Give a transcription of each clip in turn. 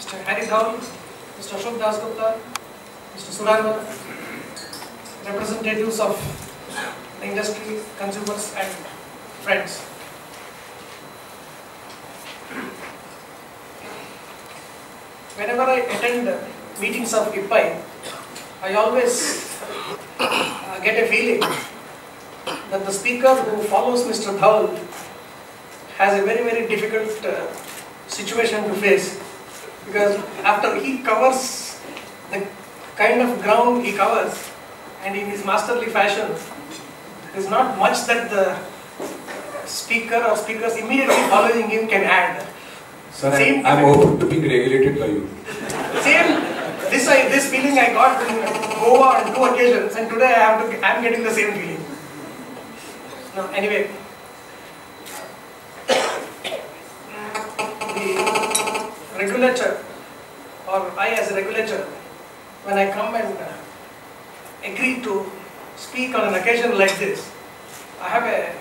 Mr. Harry Dhaul, Mr. Ashok Dasgupta, Mr. Surana, representatives of the industry, consumers and friends. Whenever I attend meetings of IPPAI, I always get a feeling that the speaker who follows Mr. Dhaul has a very difficult situation to face, because after he covers the kind of ground he covers and in his masterly fashion, there is not much that the speaker or speakers immediately following him can add. Sir, I'm open to being regulated by you. This feeling I got in Goa on 2 occasions, and today I'm getting the same feeling. No, anyway, the regulator, or I as a regulator, when I come and agree to speak on an occasion like this, I have a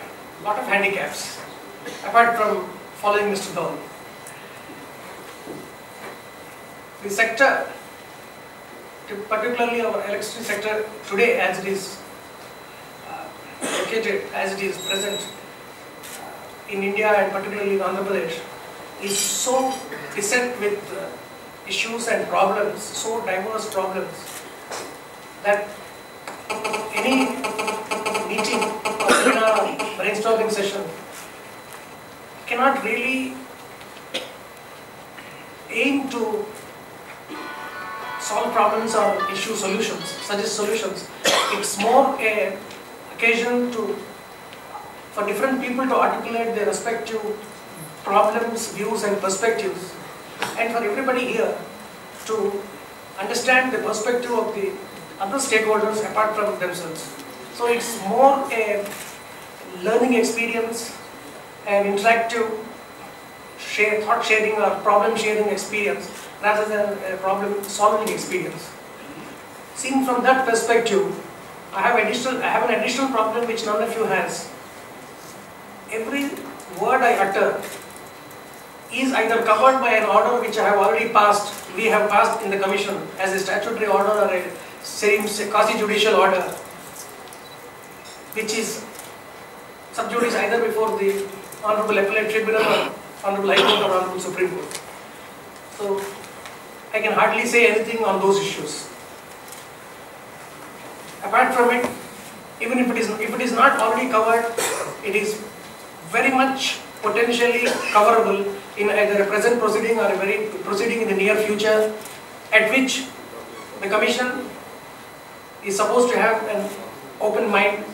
lot of handicaps, apart from following Mr. Dhaul. The sector, particularly our electricity sector today as it is located, as it is present in India and particularly in Andhra Pradesh, is so beset with issues and problems, so diverse problems, that any meeting or seminar or brainstorming session cannot really aim to solve problems or issue solutions, suggest solutions. It's more an occasion for different people to articulate their respective problems, views and perspectives, and for everybody here to understand the perspective of the other stakeholders apart from themselves. So it's more a learning experience, an interactive thought sharing or problem sharing experience, rather than a problem solving experience. Seen from that perspective, I have an additional problem which none of you has. Every word I utter is either covered by an order which I have already passed, we have passed in the commission as a statutory order or a quasi-judicial order, which is sub judice either before the Honorable Appellate Tribunal or Honorable High Court or Honorable Supreme Court. So I can hardly say anything on those issues. Apart from it, even if it is not already covered, it is very much potentially coverable in either a present proceeding or a proceeding in the near future, at which the Commission is supposed to have an open mind.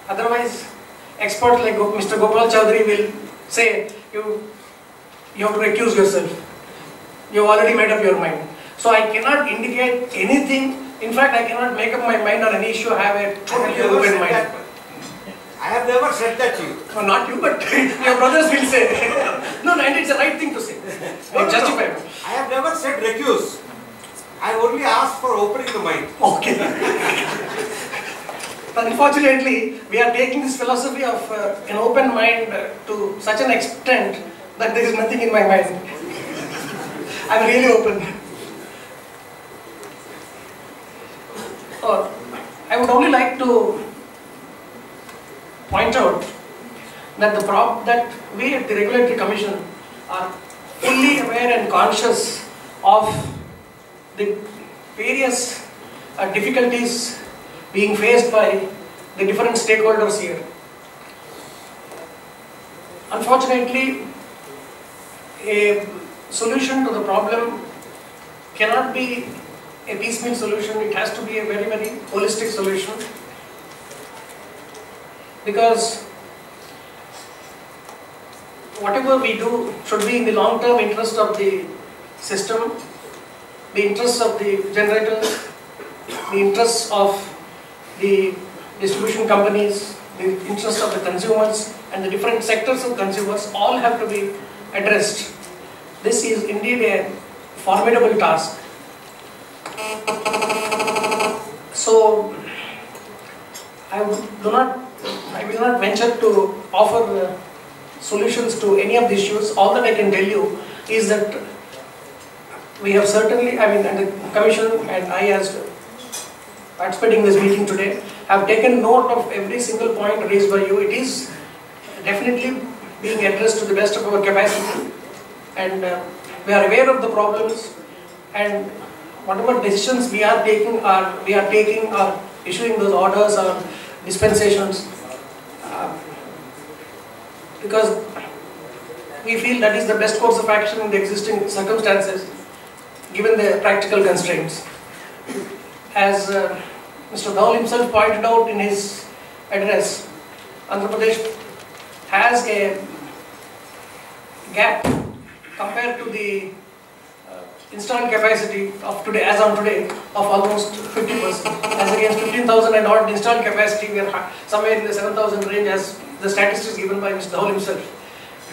Otherwise, experts like Mr. Gopal Chaudhary will say, you have to recuse yourself. You have already made up your mind. So I cannot indicate anything. In fact, I cannot make up my mind on any issue. I have a totally open mind. I have never said that to you. No, not you, but your brothers will say. No, and it's the right thing to say. Justifiable. I have never said recuse. I only asked for opening the mind. Okay. Unfortunately, we are taking this philosophy of an open mind to such an extent that there is nothing in my mind. I am really open. I would only like to point out that we at the Regulatory Commission are fully aware and conscious of the various difficulties being faced by the different stakeholders here. Unfortunately, a solution to the problem cannot be a piecemeal solution. It has to be a very holistic solution, because whatever we do should be in the long-term interest of the system, the interests of the generators, the interests of the distribution companies, the interests of the consumers and the different sectors of consumers, all have to be addressed. This is indeed a formidable task. So I will not venture to offer solutions to any of the issues. All that I can tell you is that we have certainly, and the Commission and I as participating in this meeting today, have taken note of every single point raised by you. It is definitely being addressed to the best of our capacity, and we are aware of the problems, and whatever decisions we are taking or issuing those orders or dispensations, because we feel that is the best course of action in the existing circumstances, given the practical constraints. As Mr. Dhaul himself pointed out in his address, Andhra Pradesh has a gap compared to the installed capacity of today, as on today, of almost 50%. As against 15,000 and odd installed capacity, we are somewhere in the 7,000 range, as the statistics given by Mr. Dhaul himself,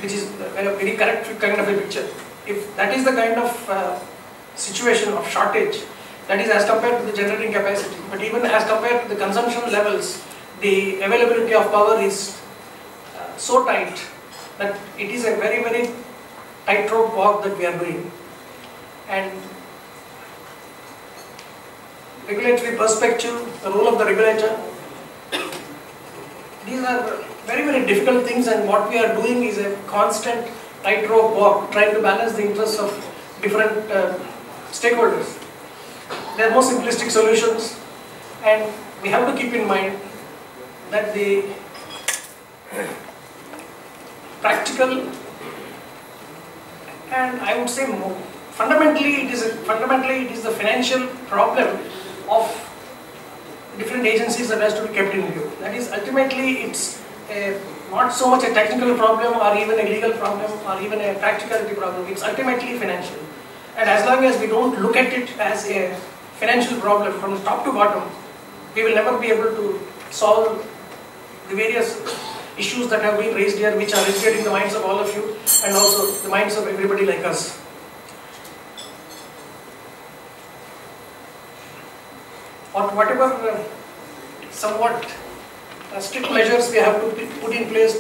which is a very correct kind of a picture. If that is the kind of situation of shortage, that is as compared to the generating capacity, but even as compared to the consumption levels, the availability of power is so tight that it is a very, very tightrope walk that we are doing. And regulatory perspective, the role of the regulator, these are very, very difficult things, and what we are doing is a constant tightrope walk, trying to balance the interests of different stakeholders. There are more simplistic solutions, and we have to keep in mind that the practical, and I would say more, fundamentally it is the financial problem of different agencies that has to be kept in view. That is, ultimately it's not so much a technical problem or even a legal problem or even a practicality problem. It's ultimately financial. And as long as we don't look at it as a financial problem from the top to bottom, we will never be able to solve the various issues that have been raised here, which are agitating the minds of all of you and also the minds of everybody like us. Whatever somewhat strict measures we have to put in place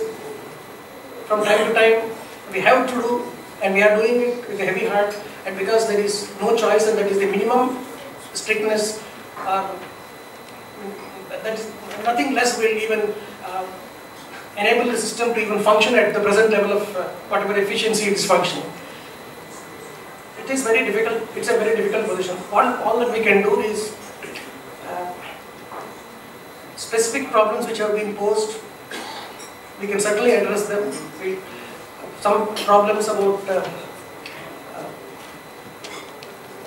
from time to time, we have to do, and we are doing it with a heavy heart, and because there is no choice, and that is the minimum strictness, that is, nothing less will even enable the system to even function at the present level of whatever efficiency it is functioning. It is very difficult, it's a very difficult position. All that we can do is specific problems which have been posed, we can certainly address them. Some problems about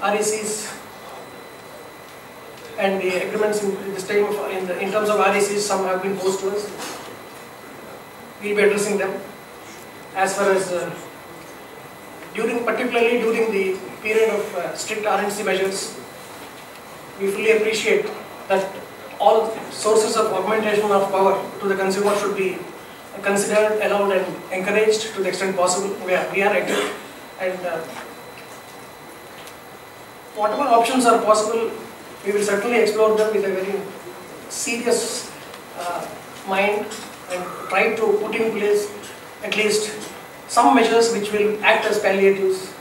RECs and the agreements in this time in terms of RECs, some have been posed to us. We'll be addressing them. As far as particularly during the period of strict RNC measures, we fully appreciate that all sources of augmentation of power to the consumer should be considered, allowed and encouraged to the extent possible. We are active, and whatever options are possible, we will certainly explore them with a very serious mind and try to put in place at least some measures which will act as palliatives,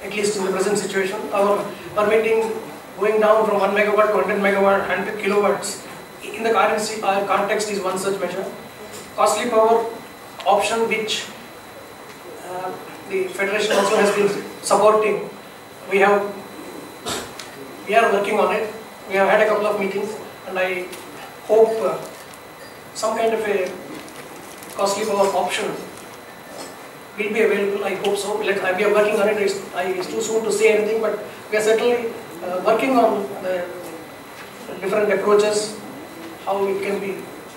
at least in the present situation. Our permitting going down from 1 megawatt to 100 megawatt, 100 kilowatts in the currency context is one such measure. Costly power option, which the Federation also has been supporting. We are working on it. We have had a couple of meetings, and I hope some kind of a costly power option will be available. I hope so. We are working on it. It's too soon to say anything, but we are certainly working on the different approaches, how it can be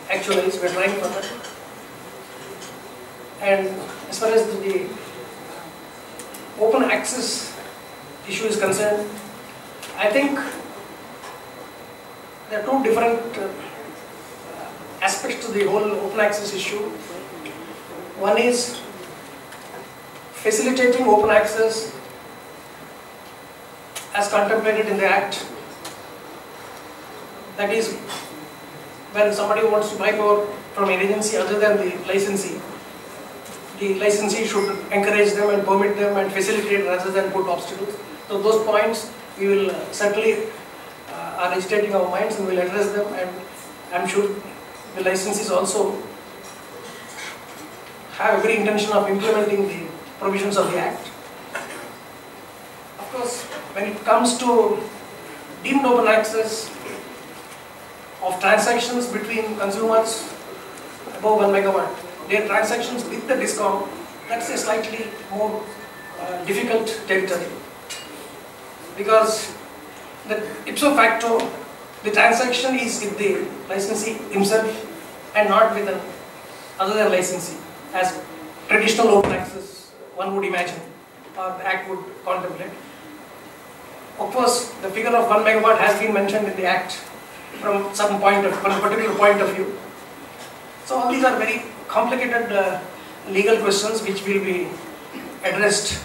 actualized. We are trying for that. And as far as the open access issue is concerned, I think there are two different aspects to the whole open access issue. One is facilitating open access as contemplated in the Act. That is, when somebody wants to buy power from an agency other than the licensee, the licensee should encourage them and permit them and facilitate rather than put obstacles. So those points we will certainly are agitating our minds and will address them, and I'm sure the licensees also have every intention of implementing the provisions of the Act. Of course, when it comes to deemed open access of transactions between consumers above 1 megawatt, their transactions with the DISCOM, that's a slightly more difficult territory, because the ipso facto the transaction is with the licensee himself and not with an other than licensee, as traditional open access one would imagine or the Act would contemplate. Of course, the figure of 1 megawatt has been mentioned in the Act from some point of, from a particular point of view. So all these are very complicated legal questions which will be addressed.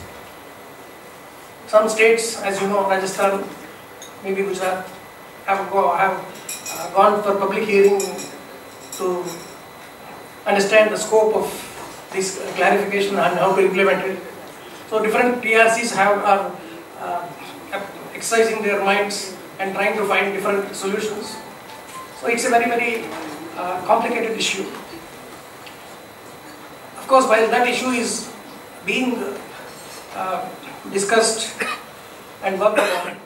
Some states, as you know, Rajasthan, maybe Gujarat, have gone for public hearing to understand the scope of this clarification and how to implement it. So different PRCs are exercising their minds and trying to find different solutions. So it's a very, very complicated issue. Of course, while that issue is being discussed and worked upon,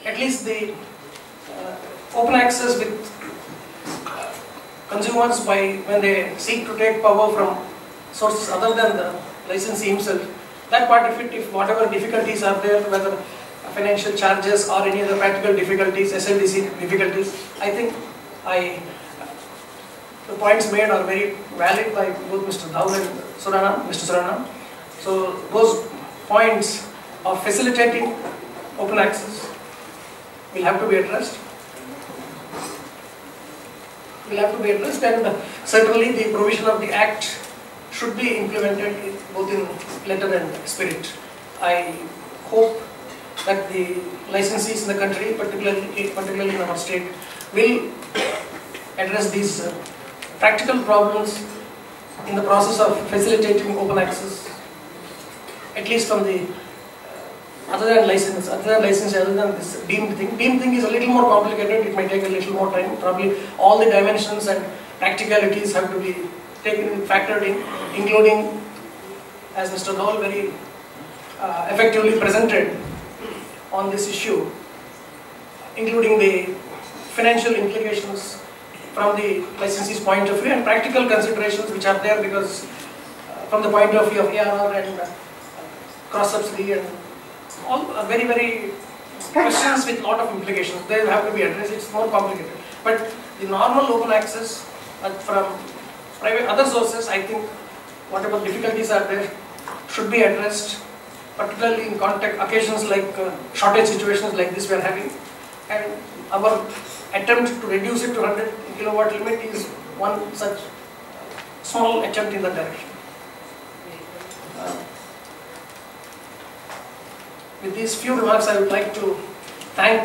at least the open access with consumers when they seek to take power from sources other than the licensee himself, that part of it, if whatever difficulties are there, whether financial charges or any other practical difficulties, SLDC difficulties, I think the points made are very valid by both Mr. Daul and Mr. Surana. So those points of facilitating open access will have to be addressed. And certainly the provision of the Act should be implemented both in letter and spirit. I hope that the licensees in the country, particularly in our state, will address these practical problems in the process of facilitating open access, at least from the other than this deemed thing. Deemed thing is a little more complicated, it may take a little more time. Probably all the dimensions and practicalities have to be factored in, including, as Mr. Daul very effectively presented on this issue, including the financial implications from the licensee's point of view and practical considerations which are there, because from the point of view of ARR and cross-subsidy and all very, very questions with lot of implications, they have to be addressed. It's more complicated. But the normal open access from private other sources, I think whatever difficulties are there should be addressed, particularly in context occasions like shortage situations like this we are having, and our attempt to reduce it to 100 kilowatt limit is one such small attempt in that direction. With these few remarks, I would like to thank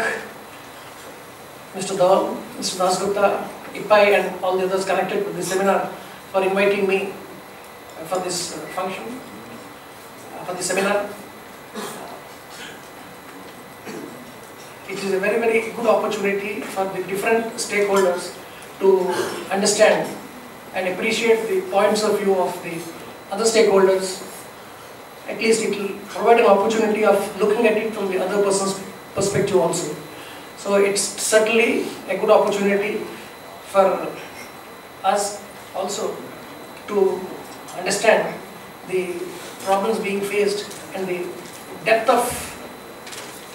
Mr. Daul, Mr. Dasgupta, IPAI and all the others connected with this seminar for inviting me for this function, for this seminar. It is a very, very good opportunity for the different stakeholders to understand and appreciate the points of view of the other stakeholders. At least it will provide an opportunity of looking at it from the other person's perspective also. So it's certainly a good opportunity for us also to understand the problems being faced and the depth of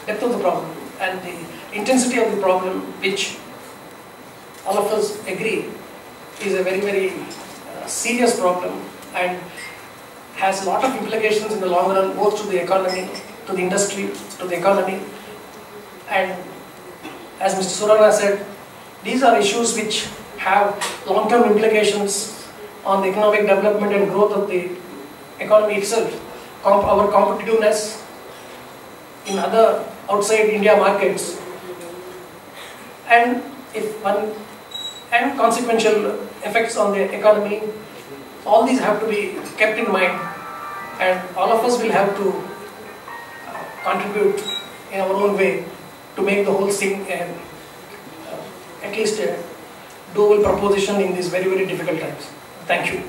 the problem and the intensity of the problem, which all of us agree is a very, very serious problem and has a lot of implications in the long run, both to the economy, to the industry, to the economy. And as Mr. Surana said, these are issues which have long-term implications on the economic development and growth of the economy itself, our competitiveness in other outside India markets, and consequential effects on the economy all these have to be kept in mind, and all of us will have to contribute in our own way to make the whole thing at least a doable proposition in these very, very difficult times. Thank you.